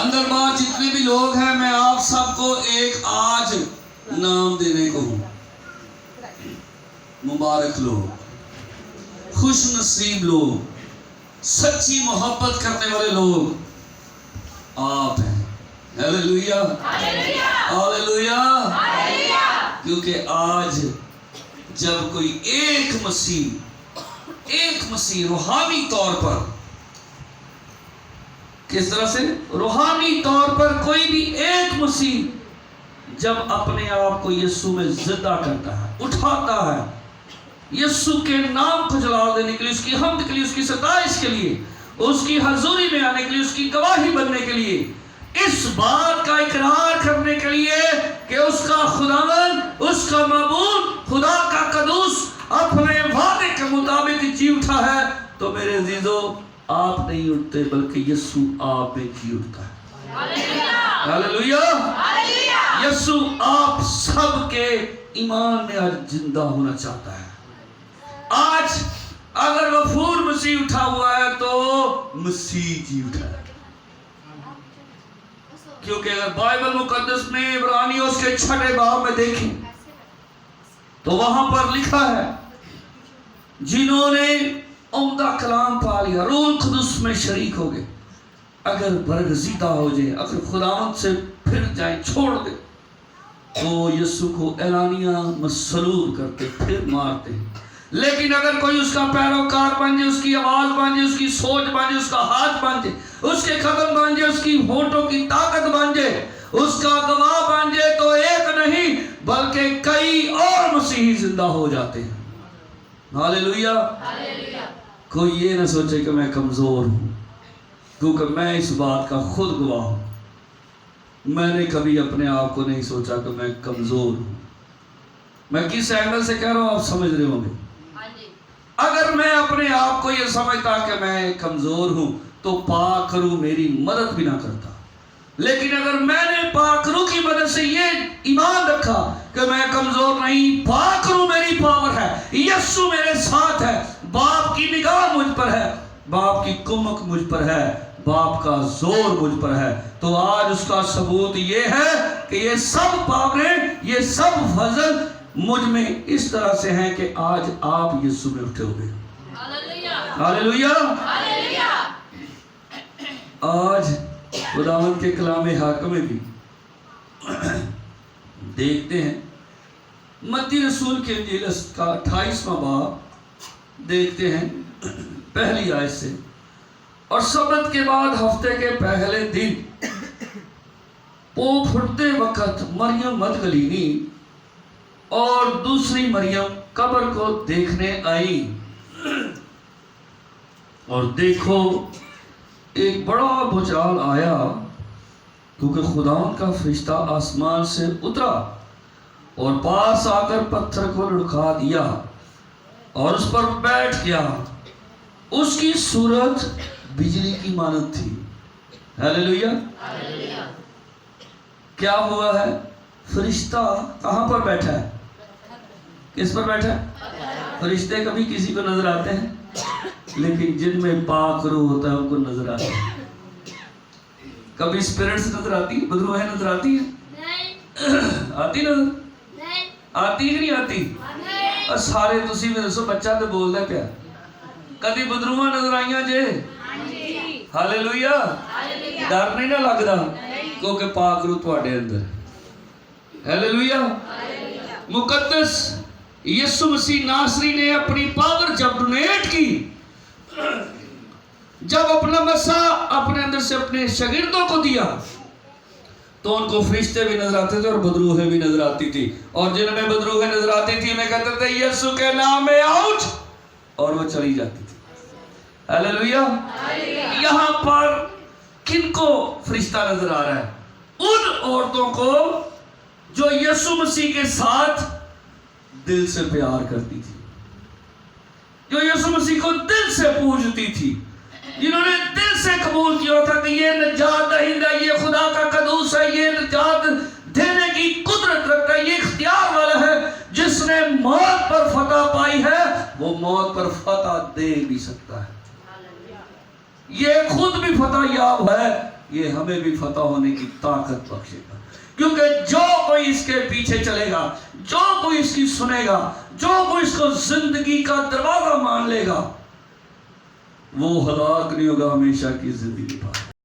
اندر بار جتنے بھی لوگ ہیں میں آپ سب کو ایک آج نام دینے کو ہوں. مبارک لوگ, خوش نصیب لوگ, سچی محبت کرنے والے لوگ آپ ہیں. Hallelujah hallelujah. کیونکہ آج جب کوئی ایک مسیح روحانی طور پر, کس طرح سے روحانی طور پر کوئی بھی ایک مسیح جب اپنے آپ کو یسوع میں زندہ کرتا ہے, اٹھاتا ہے, یسوع کے نام کو جلال دینے کے لیے, اس کی حمد کے لیے, اس کی ستائش کے لیے, اس کی حضوری میں آنے کے لیے, اس کی گواہی بننے کے لیے, اس بات کا اقرار کرنے کے لیے کہ اس کا خداوند, اس کا معبود, خدا کا قدوس اپنے وعدے کے مطابق جی اٹھا ہے, تو میرے عزیزو آپ نہیں اٹھتے بلکہ یسوع آپ میں جی اٹھتا ہے. ہیلیلویا. یسوع آپ سب کے ایمان میں آج زندہ ہونا چاہتا ہے. آج اگر غفور مسیح اٹھا ہوا ہے تو مسیح جی اٹھا ہے. کیونکہ اگر بائبل مقدس میں عبرانی اس کے 6 باب میں دیکھیں تو وہاں پر لکھا ہے جنہوں نے عمدہ کلام پا لیا, روح القدس میں شریک ہو گئے, اگر برگزیدہ ہو جائیں, اگر خداوند سے پھر جائیں, چھوڑ دیں, تو یسوع کو اعلانیہ مسلوب کرتے, پھر مارتے. لیکن اگر کوئی اس کا پیروکار بن جائے, اس کی آواز بن جائے, اس کی سوچ بن جائے, اس کا ہاتھ بن جائے, اس کے قدم بن جائے, اس کی ہونٹوں کی طاقت بن جائے, اس کا گواہ بن جائے, تو ایک نہیں بلکہ کئی اور مسیحی زندہ ہو جاتے ہیں. ہاللیلویا. کوئی یہ نہ سوچے کہ میں کمزور ہوں, کیونکہ میں اس بات کا خود گواہ ہوں. میں نے کبھی اپنے آپ کو نہیں سوچا کہ میں کمزور ہوں. میں کس اینگل سے کہہ رہا ہوں آپ سمجھ رہے ہوں گے. اگر میں اپنے آپ کو یہ سمجھتا کہ میں کمزور ہوں تو پاک روح میری مدد بھی نہ کرتا. لیکن اگر میں نے پاک روح کی مدد سے یہ ایمان رکھا کہ میں کمزور نہیں, پاک روح میری پاور ہے, یسوع میرے ساتھ ہے, باپ کی نگاہ مجھ پر ہے, باپ کی کمک مجھ پر ہے, باپ کا زور مجھ پر ہے, تو آج اس کا ثبوت یہ ہے کہ یہ سب پاوریں, یہ سب فضل مجھ میں اس طرح سے ہیں کہ آج آپ یسوع میں اٹھے ہوئے. ہاللیلویا. آج خداوند کے کلام حق میں بھی دیکھتے ہیں, متی رسول کے انجیل کا 28واں باب دیکھتے ہیں پہلی آیت سے. اور سبت کے بعد ہفتے کے پہلے دن پو پھٹتے وقت مریم مدغلینی اور دوسری مریم قبر کو دیکھنے آئی, اور دیکھو ایک بڑا بھوچال آیا, کیونکہ خداوند کا فرشتہ آسمان سے اترا اور پاس آ کر پتھر کو لڑکا دیا اور اس پر بیٹھ گیا. اس کی صورت بجلی کی مانند تھی. ہیلیلویا. کیا ہوا ہے؟ فرشتہ کہاں پر بیٹھا ہے؟ کس پر بیٹھا ہے؟ فرشتے کبھی کسی کو نظر آتے ہیں, لیکن جن میں پاک روح ہوتا ہے ان کو نظر آتے ہیں. کبھی اسپرٹس نظر آتی ہے, بدروہیں نظر آتی ہیں, آتی نظر آتی ہے نہیں آتی؟ اور سارے تسی میں دسو بچہ تو بول دے پیا, کدی بدروہیں نظر آئیاں جے؟ ہاللیلویا. ڈر نہیں نہ لگدا کیونکہ پاک روح تواڈے اندر. ہاللیلویا. مقدس یسوع مسیح ناصری نے اپنی پاور جب ڈونیٹ کی, جب اپنا مسا اپنے اندر سے اپنے شاگردوں کو دیا, تو ان کو فرشتے بھی نظر آتے تھے اور بدروہیں بھی نظر آتی تھی, اور جن میں بدروہیں نظر آتی تھی میں کہتے تھے یسوع کے نام میں آؤٹ, اور وہ چلی جاتی تھی. ہاللیلویا. یہاں پر کن کو فرشتہ نظر آ رہا ہے؟ ان عورتوں کو جو یسوع مسیح کے ساتھ دل سے پیار کرتی تھی, جو یسوع مسیح کو دل سے پوجتی تھی, جنہوں نے دل سے قبول کیا تھا کہ یہ نجات دہندہ, یہ خدا کا قدوس ہے, یہ نجات دینے کی قدرت رکھتا ہے, یہ اختیار والا ہے, جس نے موت پر فتح پائی ہے وہ موت پر فتح دے بھی سکتا ہے. یہ خود بھی فتح یاب ہے یہ ہمیں بھی فتح ہونے کی طاقت بخشے گا. کیونکہ جو کوئی اس کے پیچھے چلے گا, جو کوئی اس کی سنے گا, جو کوئی اس کو زندگی کا دروازہ مان لے گا, وہ ہلاک نہیں ہوگا, ہمیشہ کی زندگی پائے.